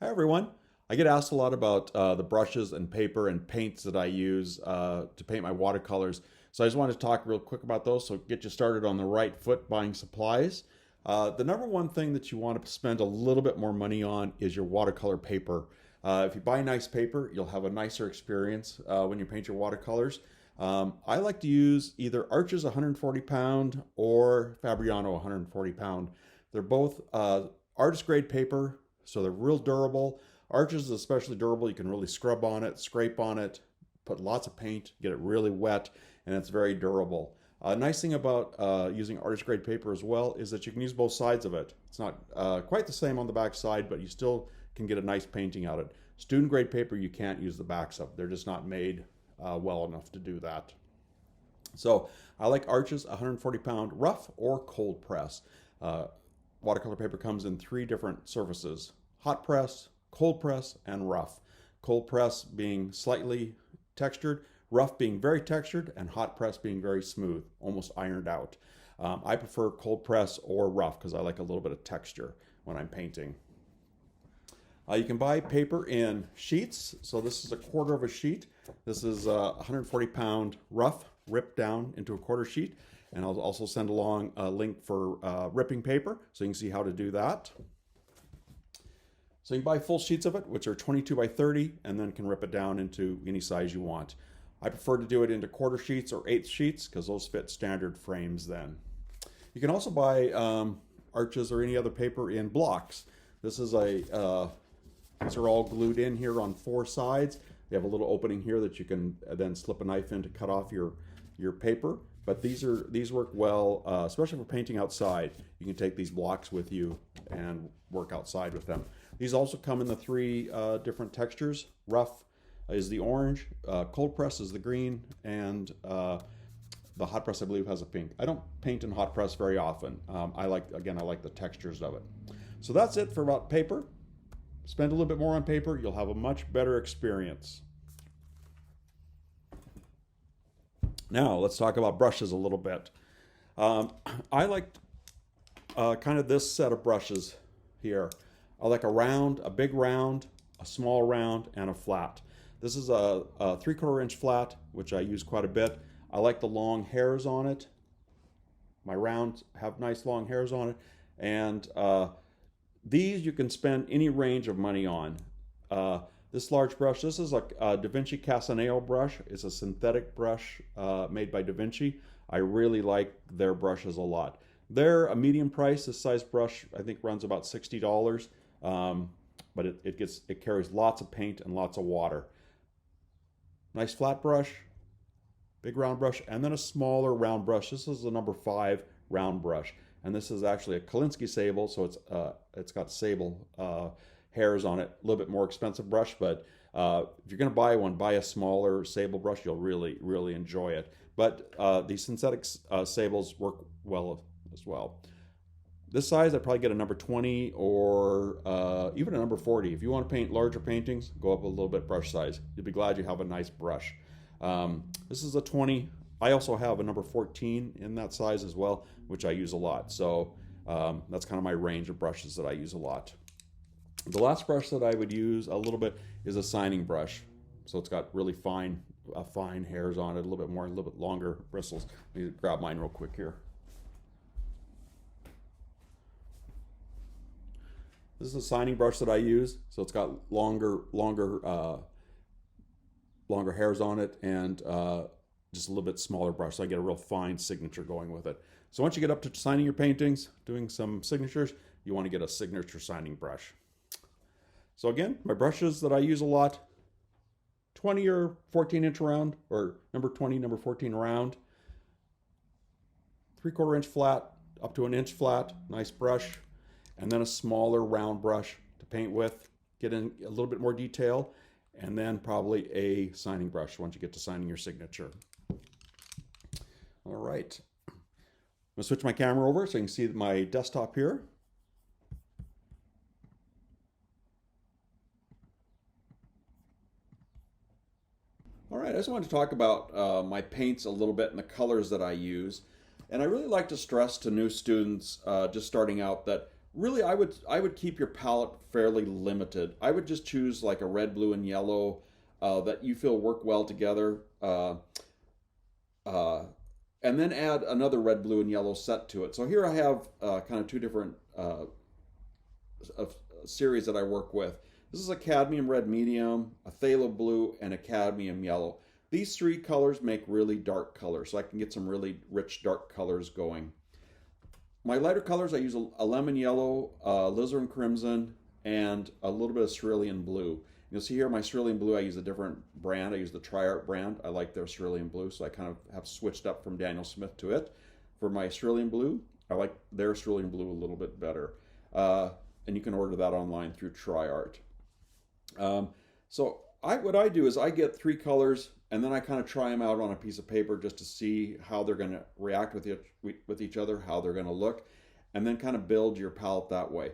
Hi everyone. I get asked a lot about the brushes and paper and paints that I use to paint my watercolors. So I just wanted to talk real quick about those so get you started on the right foot buying supplies. The number one thing that you want to spend a little bit more money on is your watercolor paper. If you buy nice paper, you'll have a nicer experience when you paint your watercolors. I like to use either Arches 140 pound or Fabriano 140 pound. They're both artist grade paper, so they're real durable. Arches is especially durable. You can really scrub on it, scrape on it, put lots of paint, get it really wet, and it's very durable. Nice thing about using artist grade paper as well is that you can use both sides of it. It's not quite the same on the back side, but you still can get a nice painting out of it. Student grade paper, you can't use the backs of. They're just not made well enough to do that. So I like Arches 140 pound rough or cold press. Watercolor paper comes in three different surfaces: hot press, cold press, and rough. Cold press being slightly textured, rough being very textured, and hot press being very smooth, almost ironed out. I prefer cold press or rough because I like a little bit of texture when I'm painting. You can buy paper in sheets. So this is a quarter of a sheet. This is 140 pound rough ripped down into a quarter sheet. And I'll also send along a link for ripping paper so you can see how to do that. So you can buy full sheets of it, which are 22 by 30, and then can rip it down into any size you want. I prefer to do it into quarter sheets or eighth sheets because those fit standard frames then. You can also buy Arches or any other paper in blocks. This is these are all glued in here on four sides. They have a little opening here that you can then slip a knife in to cut off your paper. But these work well, especially for painting outside. You can take these blocks with you and work outside with them. These also come in the three different textures. Rough is the orange, cold press is the green, and the hot press I believe has a pink. I don't paint in hot press very often. I like the textures of it. So that's it for about paper. Spend a little bit more on paper, you'll have a much better experience. Now let's talk about brushes a little bit. I like kind of this set of brushes here. I like a round, a big round, a small round, and a flat. This is a 3/4 inch flat, which I use quite a bit. I like the long hairs on it. My rounds have nice long hairs on it. And these you can spend any range of money on. This large brush, this is a Da Vinci Casaneo brush. It's a synthetic brush made by Da Vinci. I really like their brushes a lot. They're a medium price. This size brush I think runs about $60, but it carries lots of paint and lots of water. Nice flat brush, big round brush, and then a smaller round brush. This is the number 5 round brush, and this is actually a Kolinsky sable, so it's got sable hairs on it. A little bit more expensive brush, but if you're going to buy one, buy a smaller sable brush. You'll really enjoy it. But these synthetic sables work well as well. This size, I'd probably get a number 20 or even a number 40. If you want to paint larger paintings, go up a little bit brush size. You'll be glad you have a nice brush. This is a 20. I also have a number 14 in that size as well, which I use a lot. So that's kind of my range of brushes that I use a lot. The last brush that I would use a little bit is a signing brush. So it's got really fine hairs on it, a little bit longer bristles. Let me grab mine real quick here. This is a signing brush that I use. So it's got longer hairs on it and just a little bit smaller brush. So I get a real fine signature going with it. So once you get up to signing your paintings, doing some signatures, you want to get a signature signing brush. So again, my brushes that I use a lot, 20 or 14 inch round, or number 20, number 14 round, 3/4 inch flat, up to an inch flat, nice brush, and then a smaller round brush to paint with, get in a little bit more detail, and then probably a signing brush once you get to signing your signature. All right, I'm gonna switch my camera over so you can see my desktop here. All right, I just wanted to talk about my paints a little bit and the colors that I use. And I really like to stress to new students just starting out that Really, I would keep your palette fairly limited. I would just choose like a red, blue, and yellow that you feel work well together, uh, and then add another red, blue, and yellow set to it. So here I have kind of two different a series that I work with. This is a cadmium red medium, a phthalo blue, and a cadmium yellow. These three colors make really dark colors, so I can get some really rich dark colors going. My lighter colors, I use a lemon yellow, alizarin crimson, and a little bit of cerulean blue. You'll see here my cerulean blue, I use a different brand. I use the TriArt brand. I like their cerulean blue, so I kind of have switched up from Daniel Smith to it. For my cerulean blue, I like their cerulean blue a little bit better. And you can order that online through TriArt. What I do is I get three colors and then I kind of try them out on a piece of paper just to see how they're going to react with each other, how they're going to look, and then kind of build your palette that way.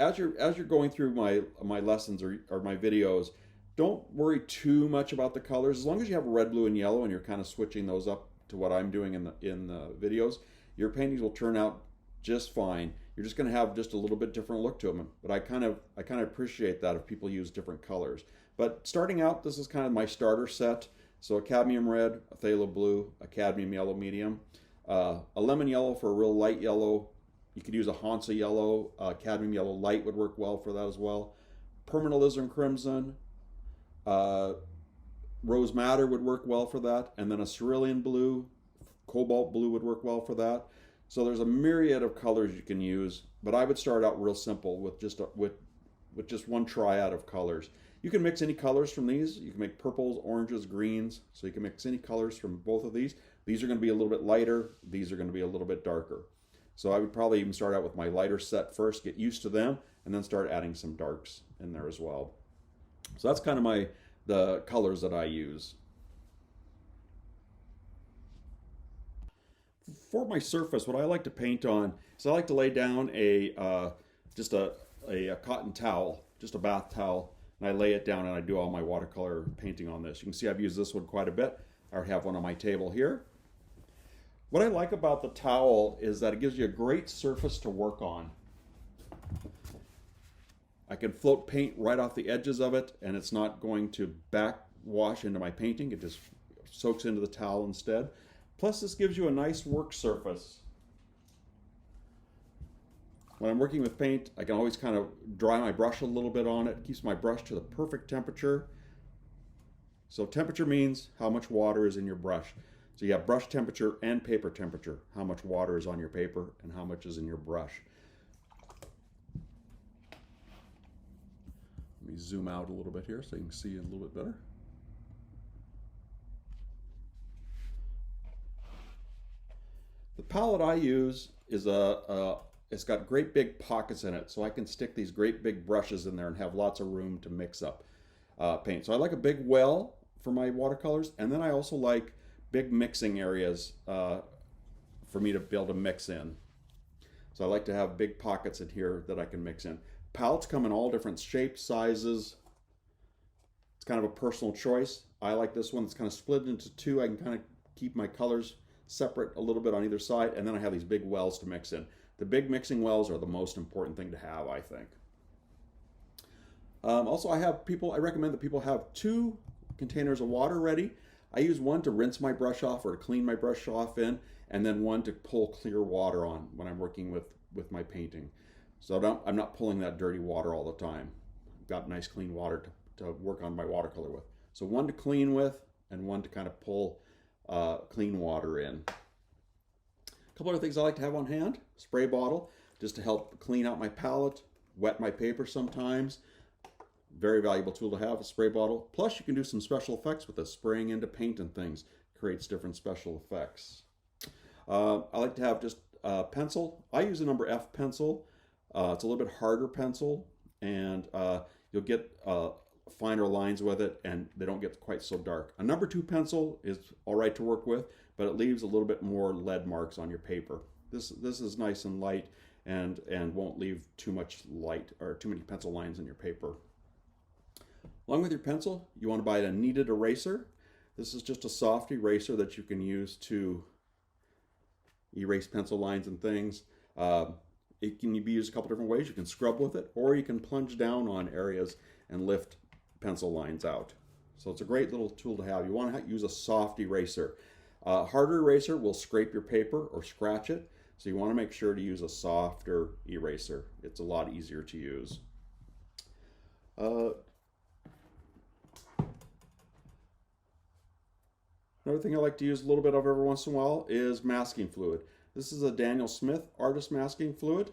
As you're going through my lessons or my videos, don't worry too much about the colors. As long as you have red, blue, and yellow, and you're kind of switching those up to what I'm doing in the videos, your paintings will turn out just fine. You're just going to have just a little bit different look to them. But I kind of appreciate that if people use different colors. But starting out, this is kind of my starter set. So a cadmium red, a phthalo blue, a cadmium yellow medium, a lemon yellow for a real light yellow. You could use a Hansa yellow, cadmium yellow light would work well for that as well. Permanent alizarin crimson, rose madder would work well for that, and then a cerulean blue, cobalt blue would work well for that. So there's a myriad of colors you can use, but I would start out real simple with just one triad of colors. You can mix any colors from these. You can make purples, oranges, greens. So you can mix any colors from both of these. These are going to be a little bit lighter. These are going to be a little bit darker. So I would probably even start out with my lighter set first, get used to them, and then start adding some darks in there as well. So that's kind of the colors that I use. For my surface, what I like to paint on is I like to lay down just a cotton towel, just a bath towel, and I lay it down and I do all my watercolor painting on this. You can see I've used this one quite a bit. I have one on my table here. What I like about the towel is that it gives you a great surface to work on. I can float paint right off the edges of it, and it's not going to backwash into my painting. It just soaks into the towel instead. Plus, this gives you a nice work surface. When I'm working with paint, I can always kind of dry my brush a little bit on it. It keeps my brush to the perfect temperature. So temperature means how much water is in your brush. So you have brush temperature and paper temperature, how much water is on your paper and how much is in your brush. Let me zoom out a little bit here so you can see it a little bit better. The palette I use is it's got great big pockets in it, so I can stick these great big brushes in there and have lots of room to mix up paint. So I like a big well for my watercolors, and then I also like big mixing areas for me to be able to mix in. So I like to have big pockets in here that I can mix in. Palettes come in all different shapes, sizes. It's kind of a personal choice. I like this one. It's kind of split into two. I can kind of keep my colors separate a little bit on either side, and then I have these big wells to mix in. The big mixing wells are the most important thing to have, I think. Also, I recommend that people have 2 containers of water ready. I use one to rinse my brush off or to clean my brush off in, and then one to pull clear water on when I'm working with my painting. So I'm not pulling that dirty water all the time. I've got nice clean water to work on my watercolor with. So one to clean with and one to kind of pull clean water in. A couple other things I like to have on hand. Spray bottle, just to help clean out my palette, wet my paper sometimes. Very valuable tool to have, a spray bottle. Plus you can do some special effects with this, spraying into paint and things. Creates different special effects. I like to have just a pencil. I use a number F pencil. It's a little bit harder pencil, and you'll get finer lines with it, and they don't get quite so dark. A number 2 pencil is all right to work with, but it leaves a little bit more lead marks on your paper. This is nice and light, and won't leave too much light or too many pencil lines in your paper. Along with your pencil, you want to buy a kneaded eraser. This is just a soft eraser that you can use to erase pencil lines and things. it can be used a couple different ways. You can scrub with it, or you can plunge down on areas and lift pencil lines out. So it's a great little tool to have. You want to use a soft eraser. Harder eraser will scrape your paper or scratch it, so you want to make sure to use a softer eraser. It's a lot easier to use. Another thing I like to use a little bit of every once in a while is masking fluid. This is a Daniel Smith artist masking fluid.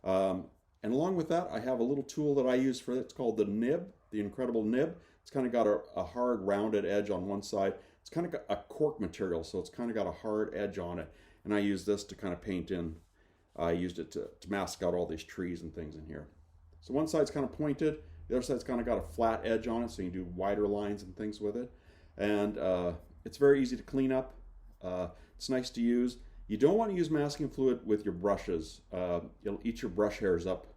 And along with that, I have a little tool that I use for it. It's called the nib, the incredible nib. It's kind of got a hard rounded edge on one side. It's kind of got a cork material, so it's kind of got a hard edge on it. And I use this to kind of paint in. I used it to mask out all these trees and things in here. So one side's kind of pointed. The other side's kind of got a flat edge on it, so you can do wider lines and things with it. And it's very easy to clean up. It's nice to use. You don't want to use masking fluid with your brushes. You'll eat your brush hairs up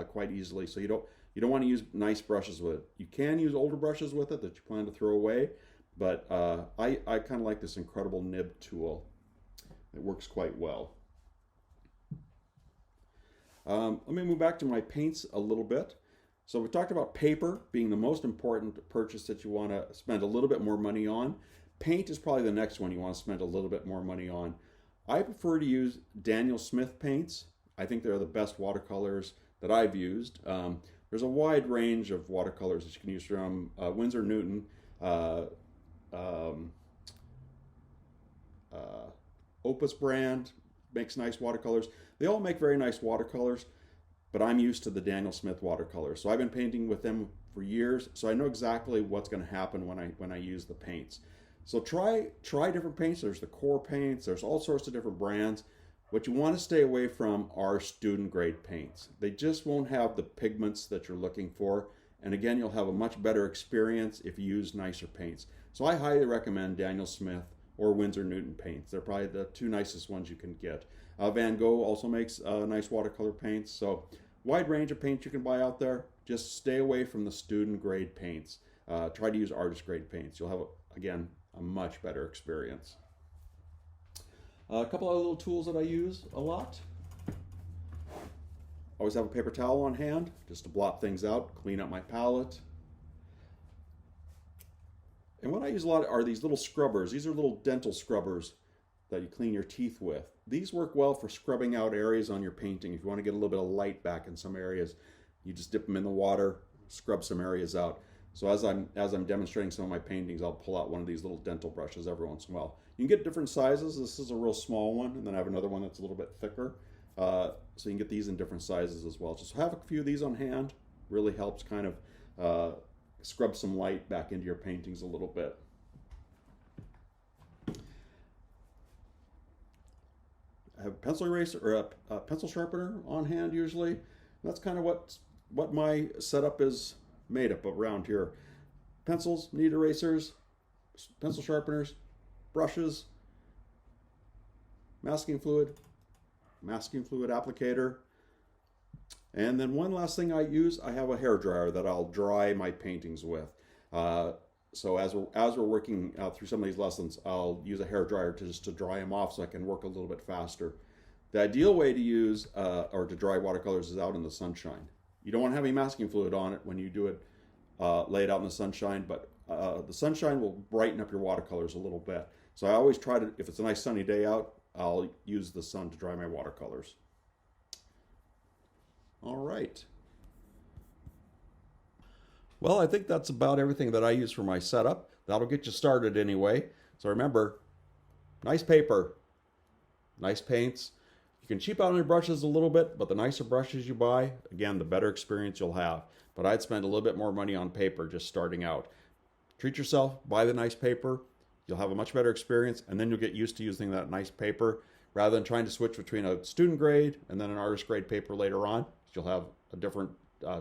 quite easily, so you don't want to use nice brushes with it. You can use older brushes with it that you plan to throw away, but I kind of like this incredible nib tool. It works quite well. Let me move back to my paints a little bit. So we talked about paper being the most important purchase that you want to spend a little bit more money on. Paint is probably the next one you want to spend a little bit more money on. I prefer to use Daniel Smith paints. I think they're the best watercolors that I've used. There's a wide range of watercolors that you can use from Winsor Newton, Opus brand makes nice watercolors. They all make very nice watercolors, but I'm used to the Daniel Smith watercolors. So I've been painting with them for years, so I know exactly what's going to happen when I use the paints. So try different paints. There's the core paints. There's all sorts of different brands. What you want to stay away from are student grade paints. They just won't have the pigments that you're looking for. And again, you'll have a much better experience if you use nicer paints. So I highly recommend Daniel Smith or Winsor Newton paints. They're probably the two nicest ones you can get. Van Gogh also makes nice watercolor paints. So wide range of paints you can buy out there. Just stay away from the student grade paints. Try to use artist grade paints. You'll have, again, a much better experience. A couple of little tools that I use a lot. Always have a paper towel on hand just to blot things out, clean up my palette. And what I use a lot are these little scrubbers. These are little dental scrubbers that you clean your teeth with. These work well for scrubbing out areas on your painting. If you want to get a little bit of light back in some areas, you just dip them in the water, scrub some areas out. So as I'm demonstrating some of my paintings, I'll pull out one of these little dental brushes every once in a while. You can get different sizes. This is a real small one, and then I have another one that's a little bit thicker. So you can get these in different sizes as well. Just have a few of these on hand. Really helps kind of scrub some light back into your paintings a little bit. I have a pencil eraser or a pencil sharpener on hand usually. That's kind of what my setup is made up around here. Pencils, knead erasers, pencil sharpeners, brushes, masking fluid applicator. And then one last thing I use, I have a hair dryer that I'll dry my paintings with. So as we're working through some of these lessons, I'll use a hair dryer just to dry them off so I can work a little bit faster. The ideal way to use or to dry watercolors is out in the sunshine. You don't want to have any masking fluid on it when you do it, lay it out in the sunshine, but the sunshine will brighten up your watercolors a little bit. So I always try to, if it's a nice sunny day out, I'll use the sun to dry my watercolors. All right. Well, I think that's about everything that I use for my setup. That'll get you started anyway. So remember, nice paper, nice paints. You can cheap out on your brushes a little bit, but the nicer brushes you buy, again, the better experience you'll have. But I'd spend a little bit more money on paper just starting out. Treat yourself, buy the nice paper. You'll have a much better experience, and then you'll get used to using that nice paper rather than trying to switch between a student grade and then an artist grade paper later on. You'll have a different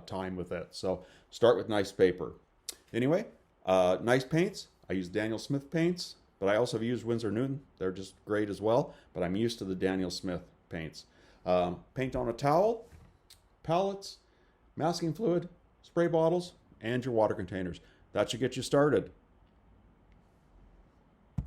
time with it. So start with nice paper. Anyway, nice paints. I use Daniel Smith paints, but I also have used Winsor Newton. They're just great as well, but I'm used to the Daniel Smith paints. Paint on a towel, palettes, masking fluid, spray bottles, and your water containers. That should get you started.